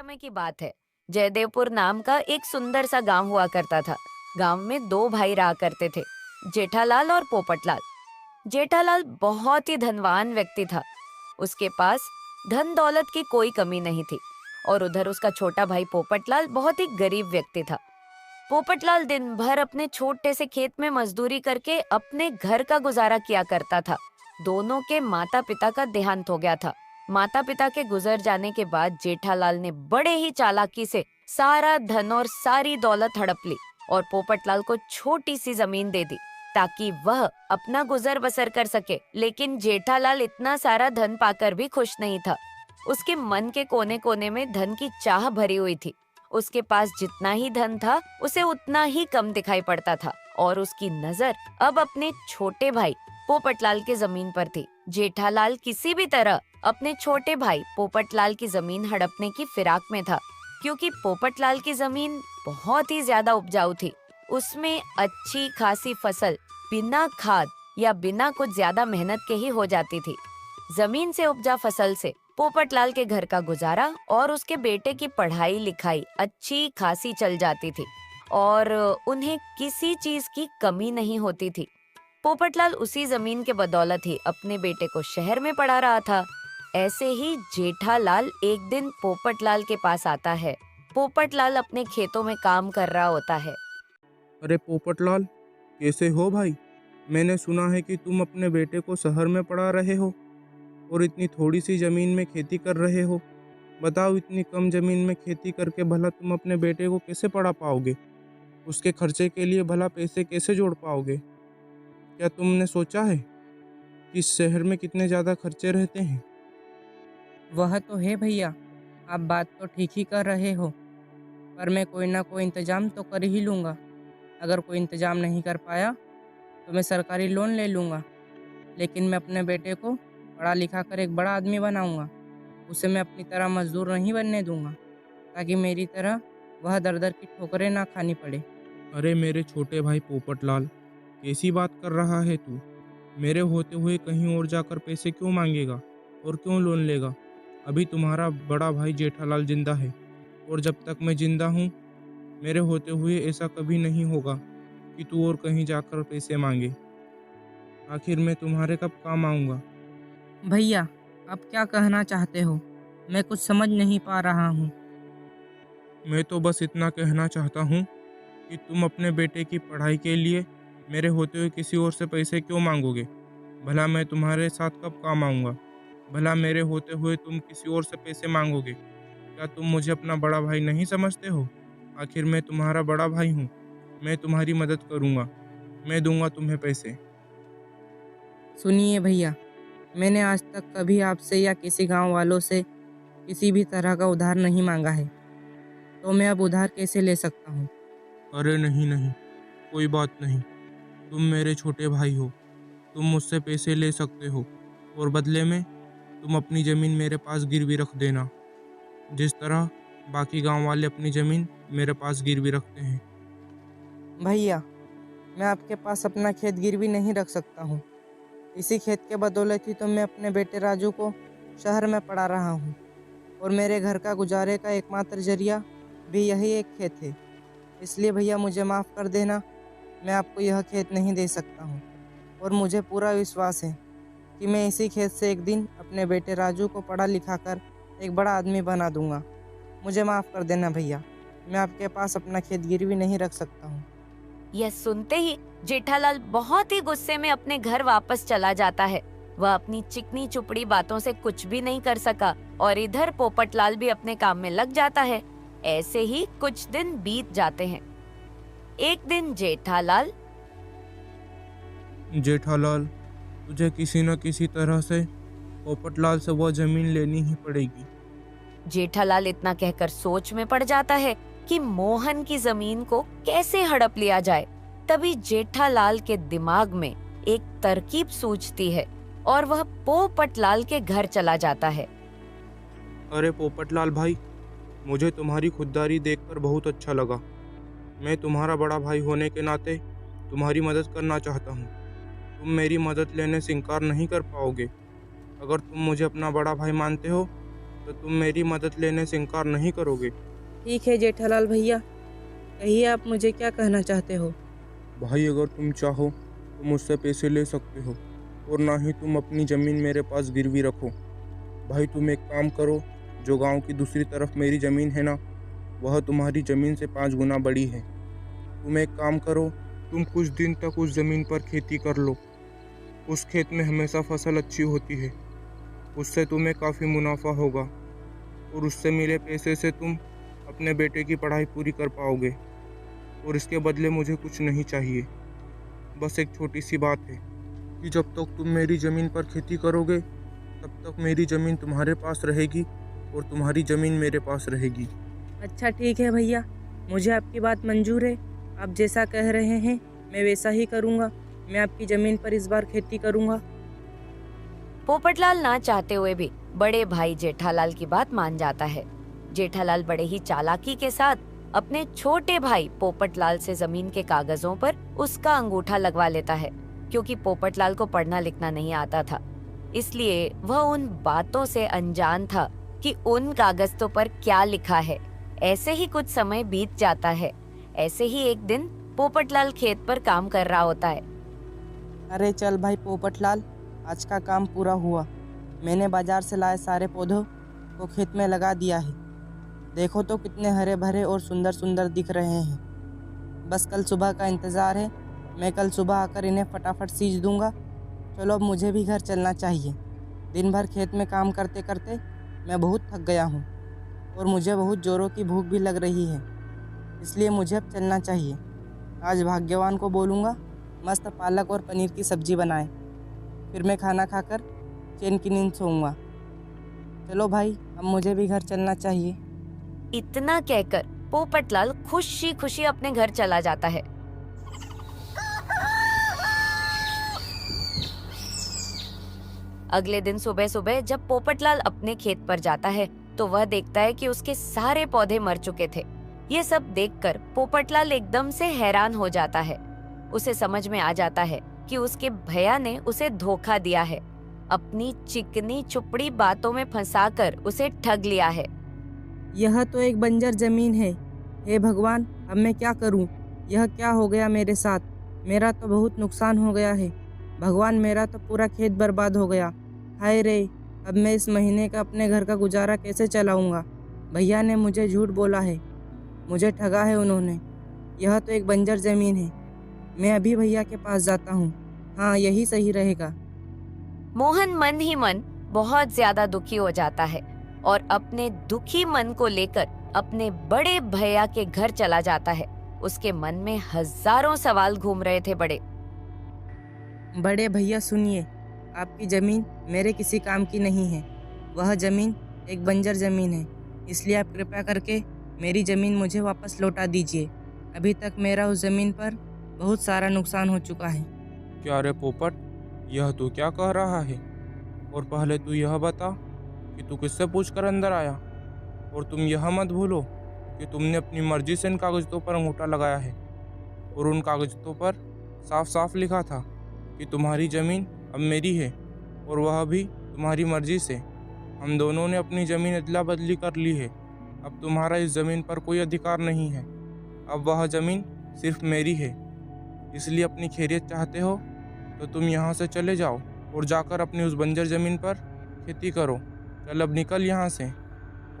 समय की बात है। जयदेवपुर नाम का एक सुंदर सा गांव हुआ करता था। गांव में दो भाई रहा करते थे, जेठालाल और पोपटलाल। जेठालाल बहुत ही धनवान व्यक्ति था। उसके पास धन दौलत की कोई कमी नहीं थी। और उधर उसका छोटा भाई पोपटलाल बहुत ही गरीब व्यक्ति था। पोपटलाल दिन भर अपने छोटे से खेत में मजदूरी करके अपने घर का गुजारा किया करता था। दोनों के माता पिता का देहांत हो गया था। माता पिता के गुजर जाने के बाद जेठालाल ने बड़े ही चालाकी से सारा धन और सारी दौलत हड़प ली और पोपटलाल को छोटी सी जमीन दे दी ताकि वह अपना गुजर बसर कर सके। लेकिन जेठालाल इतना सारा धन पाकर भी खुश नहीं था। उसके मन के कोने कोने में धन की चाह भरी हुई थी। उसके पास जितना ही धन था उसे उतना ही कम दिखाई पड़ता था और उसकी नजर अब अपने छोटे भाई पोपटलाल की जमीन पर थी। जेठालाल किसी भी तरह अपने छोटे भाई पोपटलाल की जमीन हड़पने की फिराक में था, क्योंकि पोपटलाल की जमीन बहुत ही ज्यादा उपजाऊ थी। उसमें अच्छी खासी फसल बिना खाद या बिना कुछ ज्यादा मेहनत के ही हो जाती थी। जमीन से उपजा फसल से पोपटलाल के घर का गुजारा और उसके बेटे की पढ़ाई लिखाई अच्छी खासी चल जाती थी और उन्हें किसी चीज की कमी नहीं होती थी। पोपटलाल उसी जमीन के बदौलत ही अपने बेटे को शहर में पढ़ा रहा था। ऐसे ही जेठालाल एक दिन पोपटलाल के पास आता है। पोपटलाल अपने खेतों में काम कर रहा होता है। अरे पोपटलाल, कैसे हो भाई? मैंने सुना है कि तुम अपने बेटे को शहर में पढ़ा रहे हो और इतनी थोड़ी सी जमीन में खेती कर रहे हो। बताओ, इतनी कम जमीन में खेती करके भला तुम अपने बेटे को कैसे पढ़ा पाओगे? उसके खर्चे के लिए भला पैसे कैसे जोड़ पाओगे? क्या तुमने सोचा है कि इस शहर में कितने ज़्यादा खर्चे रहते हैं? वह तो है भैया, आप बात तो ठीक ही कर रहे हो, पर मैं कोई ना कोई इंतज़ाम तो कर ही लूँगा। अगर कोई इंतज़ाम नहीं कर पाया तो मैं सरकारी लोन ले लूँगा, लेकिन मैं अपने बेटे को पढ़ा लिखा कर एक बड़ा आदमी बनाऊँगा। उसे मैं अपनी तरह मज़दूर नहीं बनने दूँगा, ताकि मेरी तरह वह दर-दर की ठोकरें ना खानी पड़े। अरे मेरे छोटे भाई पोपटलाल, कैसी बात कर रहा है तू? मेरे होते हुए कहीं और जाकर पैसे क्यों मांगेगा और क्यों लोन लेगा? अभी तुम्हारा बड़ा भाई जेठालाल जिंदा है और जब तक मैं जिंदा हूँ, मेरे होते हुए ऐसा कभी नहीं होगा कि तू और कहीं जाकर पैसे मांगे। आखिर मैं तुम्हारे कब काम आऊँगा? भैया, आप क्या कहना चाहते हो? मैं कुछ समझ नहीं पा रहा हूँ। मैं तो बस इतना कहना चाहता हूँ कि तुम अपने बेटे की पढ़ाई के लिए मेरे होते हुए किसी और से पैसे क्यों मांगोगे? भला मैं तुम्हारे साथ कब काम आऊँगा? भला मेरे होते हुए तुम किसी और से पैसे मांगोगे? क्या तुम मुझे अपना बड़ा भाई नहीं समझते हो? आखिर मैं तुम्हारा बड़ा भाई हूँ। मैं तुम्हारी मदद करूँगा। मैं दूंगा तुम्हें पैसे। सुनिए भैया, मैंने आज तक कभी आपसे या किसी गाँव वालों से किसी भी तरह का उधार नहीं माँगा है, तो मैं अब उधार कैसे ले सकता हूँ? अरे नहीं नहीं, कोई बात नहीं। तुम मेरे छोटे भाई हो। तुम मुझसे पैसे ले सकते हो और बदले में तुम अपनी ज़मीन मेरे पास गिरवी रख देना, जिस तरह बाकी गांव वाले अपनी ज़मीन मेरे पास गिरवी रखते हैं। भैया, मैं आपके पास अपना खेत गिरवी नहीं रख सकता हूँ। इसी खेत के बदौलत ही तो मैं अपने बेटे राजू को शहर में पढ़ा रहा हूँ और मेरे घर का गुजारे का एकमात्र जरिया भी यही एक खेत है। इसलिए भैया मुझे माफ़ कर देना, मैं आपको यह खेत नहीं दे सकता हूँ और मुझे पूरा विश्वास है कि मैं इसी खेत से एक दिन अपने बेटे राजू को पढ़ा लिखा कर एक बड़ा आदमी बना दूंगा। मुझे माफ़ कर देना भैया, मैं आपके पास अपना खेत गिरवी नहीं रख सकता हूँ। यह सुनते ही जेठालाल बहुत ही गुस्से में अपने घर वापस चला जाता है। वह अपनी चिकनी चुपड़ी बातों से कुछ भी नहीं कर सका और इधर पोपटलाल भी अपने काम में लग जाता है। ऐसे ही कुछ दिन बीत जाते हैं। एक दिन जेठालाल, तुझे किसी न किसी तरह से पोपटलाल से वह ज़मीन लेनी ही पड़ेगी। जेठालाल इतना कहकर सोच में पड़ जाता है कि मोहन की जमीन को कैसे हड़प लिया जाए। तभी जेठालाल के दिमाग में एक तरकीब सूझती है और वह पोपटलाल के घर चला जाता है। अरे पोपटलाल भाई, मुझे तुम्हारी खुददारी देखकर बहुत अच्छा लगा। मैं तुम्हारा बड़ा भाई होने के नाते तुम्हारी मदद करना चाहता हूँ। तुम मेरी मदद लेने से इनकार नहीं कर पाओगे। अगर तुम मुझे अपना बड़ा भाई मानते हो तो तुम मेरी मदद लेने से इनकार नहीं करोगे? ठीक है जेठालाल भैया, कहिए आप मुझे क्या कहना चाहते हो। भाई अगर तुम चाहो तो मुझसे पैसे ले सकते हो, और ना ही तुम अपनी ज़मीन मेरे पास गिरवी रखो। भाई तुम एक काम करो, जो गांव की दूसरी तरफ मेरी ज़मीन है ना, वह तुम्हारी ज़मीन से 5 गुना बड़ी है। तुम एक काम करो, तुम कुछ दिन तक उस ज़मीन पर खेती कर लो। उस खेत में हमेशा फसल अच्छी होती है, उससे तुम्हें काफ़ी मुनाफा होगा, और उससे मिले पैसे से तुम अपने बेटे की पढ़ाई पूरी कर पाओगे। और इसके बदले मुझे कुछ नहीं चाहिए, बस एक छोटी सी बात है कि जब तक तुम मेरी ज़मीन पर खेती करोगे, तब तक मेरी ज़मीन तुम्हारे पास रहेगी और तुम्हारी ज़मीन मेरे पास रहेगी। अच्छा ठीक है भैया, मुझे आपकी बात मंजूर है। आप जैसा कह रहे हैं मैं वैसा ही करूँगा। मैं आपकी ज़मीन पर इस बार खेती करूँगा। पोपटलाल ना चाहते हुए भी बड़े भाई जेठालाल की बात मान जाता है। जेठालाल बड़े ही चालाकी के साथ अपने छोटे भाई पोपटलाल से जमीन के कागजों पर उसका अंगूठा लगवा लेता है। क्योंकि पोपटलाल को पढ़ना लिखना नहीं आता था, इसलिए वह उन बातों से अनजान था कि उन कागजों पर क्या लिखा है। ऐसे ही कुछ समय बीत जाता है। ऐसे ही एक दिन पोपटलाल खेत पर काम कर रहा होता है। अरे चल भाई पोपटलाल, आज का काम पूरा हुआ। मैंने बाजार से लाए सारे पौधों को खेत में लगा दिया है। देखो तो कितने हरे भरे और सुंदर सुंदर दिख रहे हैं। बस कल सुबह का इंतज़ार है। मैं कल सुबह आकर इन्हें फटाफट सींच दूंगा। चलो अब मुझे भी घर चलना चाहिए। दिन भर खेत में काम करते करते मैं बहुत थक गया हूँ, और मुझे बहुत ज़ोरों की भूख भी लग रही है, इसलिए मुझे अब चलना चाहिए। आज भाग्यवान को बोलूँगा मस्त पालक और पनीर की सब्ज़ी बनाए, फिर मैं खाना खाकर चैन की नींद सोऊंगा। चलो भाई, अब मुझे भी घर चलना चाहिए। इतना कहकर पोपटलाल खुशी खुशी अपने घर चला जाता है। अगले दिन सुबह सुबह जब पोपटलाल अपने खेत पर जाता है तो वह देखता है कि उसके सारे पौधे मर चुके थे। ये सब देखकर पोपटलाल एकदम से हैरान हो जाता है। उसे समझ में आ जाता है कि उसके भैया ने उसे धोखा दिया है, अपनी चिकनी चुपड़ी बातों में फंसाकर उसे ठग लिया है। यह तो एक बंजर ज़मीन है। हे भगवान, अब मैं क्या करूं? यह क्या हो गया मेरे साथ? मेरा तो बहुत नुकसान हो गया है। भगवान, मेरा तो पूरा खेत बर्बाद हो गया। हाय रे, अब मैं इस महीने का अपने घर का गुजारा कैसे चलाऊंगा? भैया ने मुझे झूठ बोला है, मुझे ठगा है उन्होंने। यह तो एक बंजर ज़मीन है। मैं अभी भैया के पास जाता हूँ। हाँ, यही सही रहेगा। मोहन मन ही मन बहुत ज्यादा दुखी हो जाता है और अपने दुखी मन को लेकर अपने बड़े भैया के घर चला जाता है। उसके मन में हजारों सवाल घूम रहे थे। बड़े भैया सुनिए, आपकी ज़मीन मेरे किसी काम की नहीं है। वह ज़मीन एक बंजर ज़मीन है, इसलिए आप कृपया करके मेरी ज़मीन मुझे वापस लौटा दीजिए। अभी तक मेरा उस ज़मीन पर बहुत सारा नुकसान हो चुका है। क्या रे पोपट, यह तू क्या कह रहा है? और पहले तू यह बता कि तू किससे पूछकर अंदर आया? और तुम यह मत भूलो कि तुमने अपनी मर्जी से इन कागजों पर अंगूठा लगाया है, और उन कागजों पर साफ साफ लिखा था कि तुम्हारी ज़मीन अब मेरी है, और वह भी तुम्हारी मर्जी से। हम दोनों ने अपनी ज़मीन अदला बदली कर ली है। अब तुम्हारा इस ज़मीन पर कोई अधिकार नहीं है। अब वह ज़मीन सिर्फ मेरी है। इसलिए अपनी खैरियत चाहते हो तो तुम यहाँ से चले जाओ और जाकर अपनी उस बंजर ज़मीन पर खेती करो। चल अब निकल यहाँ से,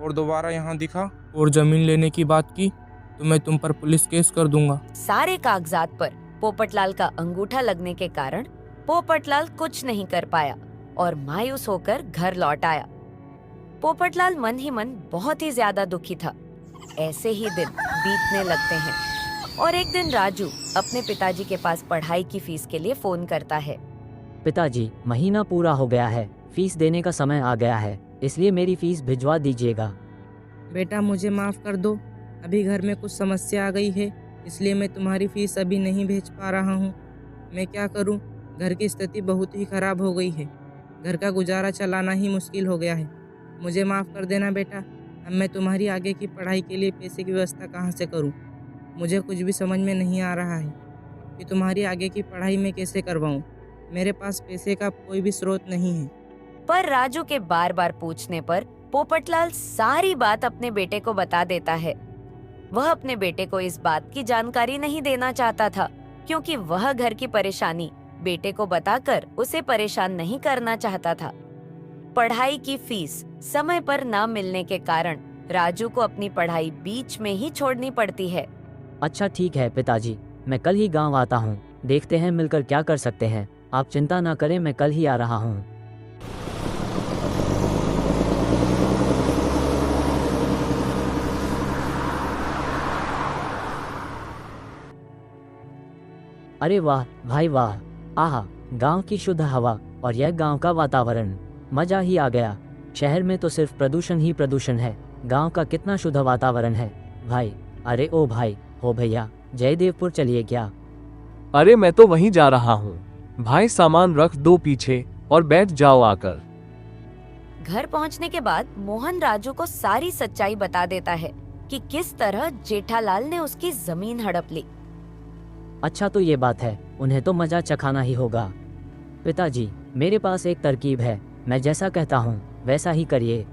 और दोबारा यहाँ दिखा और ज़मीन लेने की बात की तो मैं तुम पर पुलिस केस कर दूंगा। सारे कागजात पर पोपटलाल का अंगूठा लगने के कारण पोपटलाल कुछ नहीं कर पाया और मायूस होकर घर लौट आया। पोपटलाल मन ही मन बहुत ही ज्यादा दुखी था। ऐसे ही दिन बीतने लगते हैं और एक दिन राजू अपने पिताजी के पास पढ़ाई की फीस के लिए फोन करता है। पिताजी, महीना पूरा हो गया है, फीस देने का समय आ गया है, इसलिए मेरी फीस भिजवा दीजिएगा। बेटा मुझे माफ़ कर दो, अभी घर में कुछ समस्या आ गई है, इसलिए मैं तुम्हारी फ़ीस अभी नहीं भेज पा रहा हूँ। मैं क्या करूँ, घर की स्थिति बहुत ही ख़राब हो गई है। घर का गुजारा चलाना ही मुश्किल हो गया है। मुझे माफ़ कर देना बेटा। अब मैं तुम्हारी आगे की पढ़ाई के लिए पैसे की व्यवस्था कहाँ से करूँ? मुझे कुछ भी समझ में नहीं आ रहा है कि तुम्हारी आगे की पढ़ाई मैं कैसे करवाऊँ। मेरे पास पैसे का कोई भी स्रोत नहीं है। पर राजू के बार बार पूछने पर पोपटलाल सारी बात अपने बेटे को बता देता है। वह अपने बेटे को इस बात की जानकारी नहीं देना चाहता था, क्योंकि वह घर की परेशानी बेटे को बताकर उसे परेशान नहीं करना चाहता था। पढ़ाई की फीस समय पर न मिलने के कारण राजू को अपनी पढ़ाई बीच में ही छोड़नी पड़ती है। अच्छा ठीक है पिताजी, मैं कल ही गांव आता हूँ। देखते हैं मिलकर क्या कर सकते हैं। आप चिंता ना करें, मैं कल ही आ रहा हूँ। अरे वाह भाई वाह, आहा, गांव की शुद्ध हवा और यह गांव का वातावरण, मजा ही आ गया। शहर में तो सिर्फ प्रदूषण ही प्रदूषण है, गांव का कितना शुद्ध वातावरण है भाई। अरे ओ भाई, हो भैया, जयदेवपुर चलिए क्या? अरे मैं तो वहीं जा रहा हूँ भाई, सामान रख दो पीछे और बैठ जाओ आकर। घर पहुंचने के बाद मोहन राजू को सारी सच्चाई बता देता है कि किस तरह जेठालाल ने उसकी जमीन हड़प ली। अच्छा तो ये बात है, उन्हें तो मजा चखाना ही होगा। पिताजी, मेरे पास एक तरकीब है, मैं जैसा कहता हूँ वैसा ही करिए।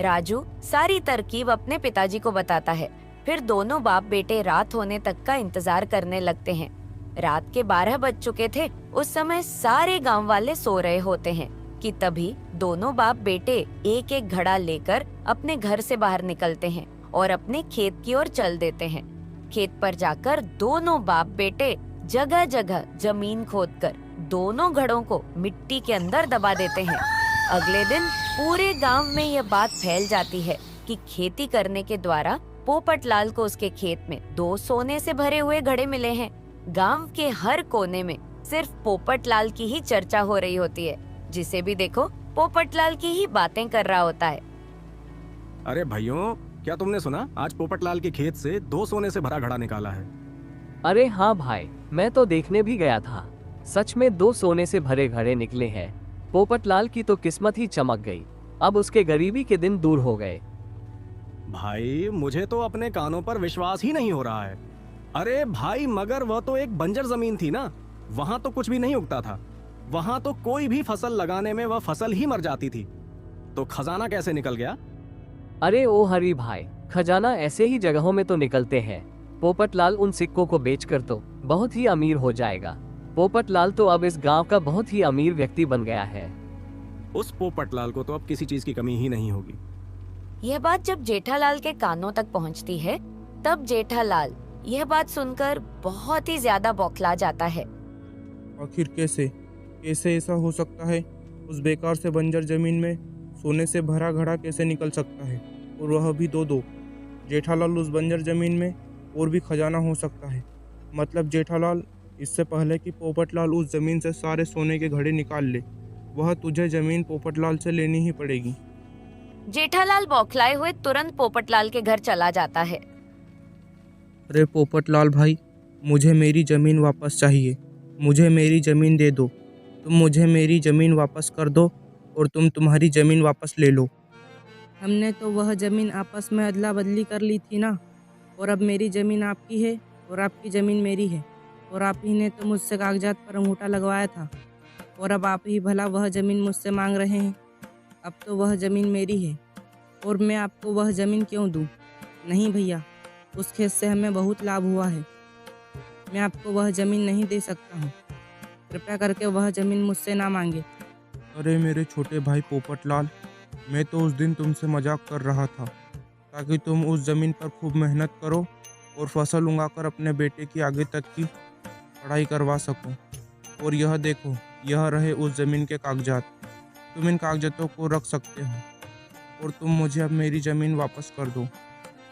राजू सारी तरकीब अपने पिताजी को बताता है। फिर दोनों बाप बेटे रात होने तक का इंतजार करने लगते हैं। रात के 12 बज चुके थे। उस समय सारे गांव वाले सो रहे होते हैं कि तभी दोनों बाप बेटे एक एक घड़ा लेकर अपने घर से बाहर निकलते हैं और अपने खेत की ओर चल देते हैं। खेत पर जाकर दोनों बाप बेटे जगह जगह जमीन खोदकर दोनों घड़ों को मिट्टी के अंदर दबा देते हैं। अगले दिन पूरे गांव में यह बात फैल जाती है कि खेती करने के द्वारा पोपटलाल को उसके खेत में 2 सोने से भरे हुए घड़े मिले हैं। गांव के हर कोने में सिर्फ पोपटलाल की ही चर्चा हो रही होती है। जिसे भी देखो पोपटलाल की ही बातें कर रहा होता है। अरे भाइयों, क्या तुमने सुना? आज पोपटलाल के खेत से 2 सोने से भरा घड़ा निकाला है। अरे हाँ भाई, मैं तो देखने भी गया था। सच में 2 सोने से भरे घड़े निकले हैं। पोपटलाल की तो किस्मत ही चमक गई। अब उसके गरीबी के दिन दूर हो गए। भाई, मुझे तो अपने कानों पर विश्वास ही नहीं हो रहा है। अरे भाई, मगर वह तो एक बंजर जमीन थी ना, वहां तो कुछ भी नहीं उगता था। वहां तो कोई भी फसल लगाने में वह फसल ही मर जाती थी। तो खजाना कैसे निकल गया? अरे ओ हरी भाई, खजाना ऐसे ही जगहों में तो निकलते हैं। पोपटलाल उन सिक्कों को बेचकर तो बहुत ही अमीर हो जाएगा। पोपटलाल तो अब इस गांव का बहुत ही अमीर व्यक्ति बन गया है। उस पोपटलाल को तो अब किसी चीज की कमी ही नहीं होगी। यह बात जब जेठालाल के कानों तक पहुंचती है, तब जेठालाल यह बात सुनकर बहुत ही ज्यादा बौखला जाता है। आखिर कैसे ऐसा हो सकता है? उस बेकार से बंजर जमीन में सोने से भरा घड़ा कैसे निकल सकता है, और वह भी 2-2? जेठालाल, उस बंजर जमीन में और भी खजाना हो सकता है। मतलब जेठालाल, इससे पहले कि पोपटलाल उस जमीन से सारे सोने के घड़े निकाल ले, वह तुझे जमीन पोपटलाल से लेनी ही पड़ेगी। जेठालाल बौखलाए हुए तुरंत पोपटलाल के घर चला जाता है। अरे पोपटलाल भाई, मुझे मेरी ज़मीन वापस चाहिए। मुझे मेरी ज़मीन दे दो। तुम मुझे मेरी ज़मीन वापस कर दो और तुम तुम्हारी ज़मीन वापस ले लो। हमने तो वह ज़मीन आपस में अदला बदली कर ली थी ना, और अब मेरी ज़मीन आपकी है और आपकी ज़मीन मेरी है, और आप ही ने तो मुझसे कागजात पर अंगूठा लगवाया था, और अब आप ही भला वह ज़मीन मुझसे मांग रहे हैं। अब तो वह ज़मीन मेरी है और मैं आपको वह ज़मीन क्यों दूँ? नहीं भैया, उस खेत से हमें बहुत लाभ हुआ है। मैं आपको वह ज़मीन नहीं दे सकता हूँ। कृपया करके वह ज़मीन मुझसे ना मांगे। अरे मेरे छोटे भाई पोपटलाल, मैं तो उस दिन तुमसे मजाक कर रहा था, ताकि तुम उस ज़मीन पर खूब मेहनत करो और फसल उगाकर अपने बेटे की आगे तक की पढ़ाई करवा सको। और यह देखो, यह रहे उस ज़मीन के कागजात। तुम इन कागजातों को रख सकते हो और तुम मुझे अब मेरी ज़मीन वापस कर दो।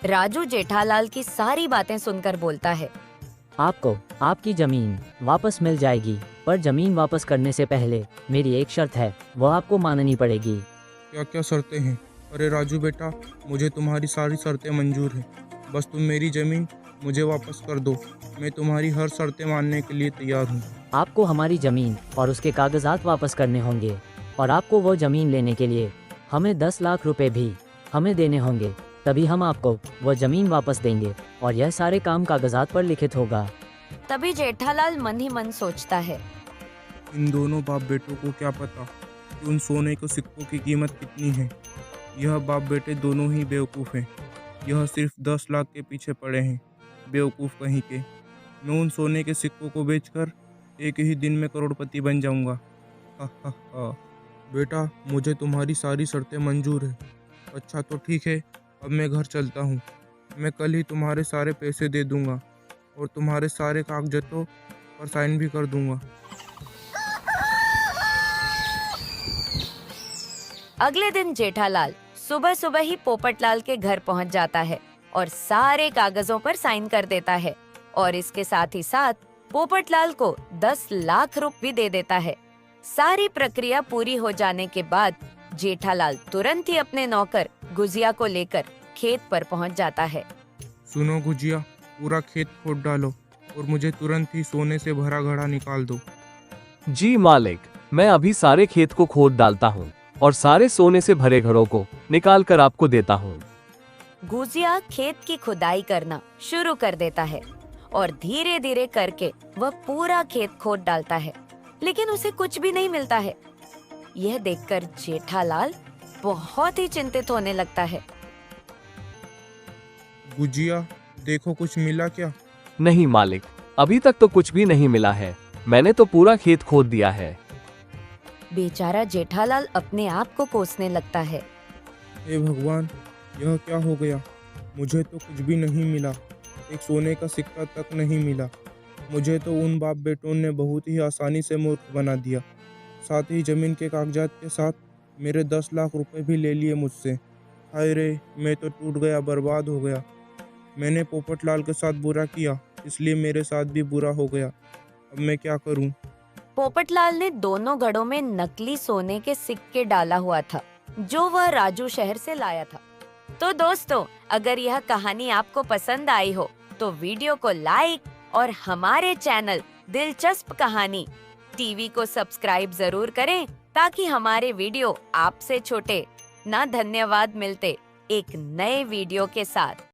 राजू जेठालाल की सारी बातें सुनकर बोलता है, आपको आपकी जमीन वापस मिल जाएगी, पर जमीन वापस करने से पहले मेरी एक शर्त है, वो आपको माननी पड़ेगी। क्या क्या शर्तें हैं? अरे राजू बेटा, मुझे तुम्हारी सारी शर्तें मंजूर हैं। बस तुम मेरी ज़मीन मुझे वापस कर दो। मैं तुम्हारी हर शर्तें मानने के लिए तैयार हूँ। आपको हमारी जमीन और उसके कागजात वापस करने होंगे, और आपको वो जमीन लेने के लिए हमें 10 लाख रुपए भी हमें देने होंगे, तभी हम आपको वो जमीन वापस देंगे, और यह सारे काम कागजात पर लिखित होगा। तभी जेठालाल मन ही मन सोचता है, इन दोनों बाप बेटों को क्या पता कि उन सोने के सिक्कों की कीमत कितनी है। यह बाप बेटे दोनों ही बेवकूफ़ हैं। यह सिर्फ 10 लाख के पीछे पड़े हैं, बेवकूफ़ कहीं के। मैं उन सोने के सिक्कों को बेचकर एक ही दिन में करोड़पति बन जाऊंगा। हा हा हा। बेटा, मुझे तुम्हारी सारी शर्तें मंजूर है। अच्छा तो ठीक है, अब मैं घर चलता हूँ। मैं कल ही तुम्हारे सारे पैसे दे दूंगा और तुम्हारे सारे कागजातों पर साइन भी कर दूंगा। अगले दिन जेठालाल सुबह सुबह ही पोपटलाल के घर पहुंच जाता है और सारे कागजों पर साइन कर देता है और इसके साथ ही साथ पोपटलाल को 10 लाख रुपए भी दे देता है। सारी प्रक्रिया पूरी हो जाने के बाद जेठालाल तुरंत ही अपने नौकर गुजिया को लेकर खेत पर पहुंच जाता है। सुनो गुजिया, पूरा खेत खोद डालो और मुझे तुरंत ही सोने से भरा घड़ा निकाल दो। जी मालिक, मैं अभी सारे खेत को खोद डालता हूँ और सारे सोने से भरे घड़ों को निकाल कर आपको देता हूँ। गुजिया खेत की खुदाई करना शुरू कर देता है और धीरे धीरे करके वह पूरा खेत खोद डालता है, लेकिन उसे कुछ भी नहीं मिलता है। यह देखकर जेठालाल बहुत ही चिंतित होने लगता है। गुजिया, देखो कुछ मिला क्या? नहीं मालिक, अभी तक तो कुछ भी नहीं मिला है। मैंने तो पूरा खेत खोद दिया है। बेचारा जेठालाल अपने आप को कोसने लगता है। हे भगवान, यह क्या हो गया? मुझे तो कुछ भी नहीं मिला, एक सोने का सिक्का तक नहीं मिला। मुझे तो उन बाप बेटों ने बहुत ही आसानी से मूर्ख बना दिया। साथ ही जमीन के कागजात के साथ मेरे 10 लाख रुपए भी ले लिए मुझसे। हाय रे, मैं तो टूट गया, बर्बाद हो गया। मैंने पोपटलाल के साथ बुरा किया, इसलिए मेरे साथ भी बुरा हो गया। अब मैं क्या करूं? पोपटलाल ने दोनों घड़ों में नकली सोने के सिक्के डाला हुआ था, जो वह राजू शहर से लाया था। तो दोस्तों, अगर यह कहानी आपको पसंद आई हो तो वीडियो को लाइक और हमारे चैनल दिलचस्प कहानी टीवी को सब्सक्राइब जरूर करें, ताकि हमारे वीडियो आपसे छोटे ना धन्यवाद मिलते एक नए वीडियो के साथ।